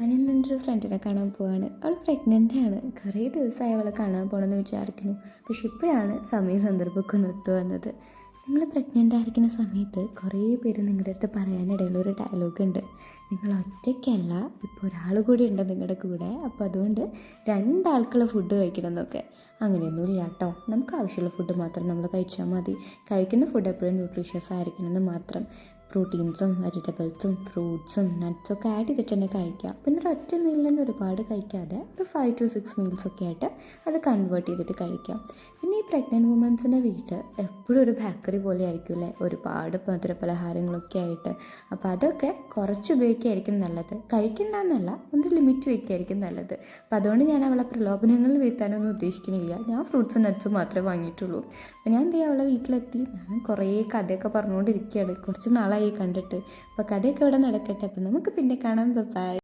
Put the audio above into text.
ഞാനിന്ന് എൻ്റെ ഒരു ഫ്രണ്ടിനെ കാണാൻ പോവാണ്. അവൾ പ്രഗ്നൻ്റാണ്. കുറേ ദിവസമായി അവളെ കാണാൻ പോകണമെന്ന് വിചാരിക്കുന്നു. പക്ഷെ ഇപ്പോഴാണ് സമയ സന്ദർഭമൊക്കെ ഒന്ന് ഒത്തു വന്നത്. നിങ്ങൾ പ്രഗ്നൻ്റ് ആയിരിക്കുന്ന സമയത്ത് കുറേ പേര് നിങ്ങളുടെ അടുത്ത് പറയാനിടയുള്ളൊരു ഡയലോഗ് ഉണ്ട്. നിങ്ങൾ ഒറ്റയ്ക്കല്ല, ഇപ്പോൾ ഒരാൾ കൂടി ഉണ്ട് നിങ്ങളുടെ കൂടെ, അപ്പോൾ അതുകൊണ്ട് രണ്ടാൾക്കുള്ള ഫുഡ് കഴിക്കണം എന്നൊക്കെ. അങ്ങനെയൊന്നുമില്ല കേട്ടോ. നമുക്ക് ആവശ്യമുള്ള ഫുഡ് മാത്രം നമ്മൾ കഴിച്ചാൽ മതി. കഴിക്കുന്ന ഫുഡ് എപ്പോഴും ന്യൂട്രീഷ്യസ് ആയിരിക്കണം എന്ന് മാത്രം. പ്രോട്ടീൻസും വെജിറ്റബിൾസും ഫ്രൂട്ട്സും നട്ട്സൊക്കെ ആഡ് ചെയ്തിട്ട് തന്നെ കഴിക്കുക. പിന്നെ ഒരു ഒറ്റ മീലിൽ തന്നെ ഒരുപാട് കഴിക്കാതെ ഒരു 5 to 6 മീൽസൊക്കെ ആയിട്ട് അത് കൺവേർട്ട് ചെയ്തിട്ട് കഴിക്കാം. പിന്നെ ഈ പ്രഗ്നൻറ്റ് വുമൻസിൻ്റെ വീട്ടിൽ എപ്പോഴും ഒരു ബേക്കറി പോലെ ആയിരിക്കും അല്ലേ, ഒരുപാട് മധുര പലഹാരങ്ങളൊക്കെ ആയിട്ട്. അപ്പോൾ അതൊക്കെ കുറച്ച് ഉപയോഗിക്കുകയായിരിക്കും നല്ലത്. കഴിക്കണ്ടെന്നല്ല, ഒന്ന് ലിമിറ്റ് വയ്ക്കുകയായിരിക്കും നല്ലത്. അപ്പോൾ അതുകൊണ്ട് ഞാൻ അവളെ പ്രലോഭനങ്ങളിൽ വീഴ്ത്താനൊന്നും ഉദ്ദേശിക്കുന്നില്ല. ഞാൻ ഫ്രൂട്ട്സും നട്ട്സും മാത്രമേ വാങ്ങിയിട്ടുള്ളൂ. അപ്പോൾ ഞാൻ എന്ത് ചെയ്യുക, അവളെ വീട്ടിലെത്തി ഞാൻ കുറേ കഥയൊക്കെ പറഞ്ഞുകൊണ്ടിരിക്കുകയാണ്. കുറച്ച് നാളായി കണ്ടിട്ട്. അപ്പോൾ കഥയൊക്കെ ഇവിടെ നടക്കട്ടെ. അപ്പോൾ നമുക്ക് പിന്നെ കാണാം. ബൈ.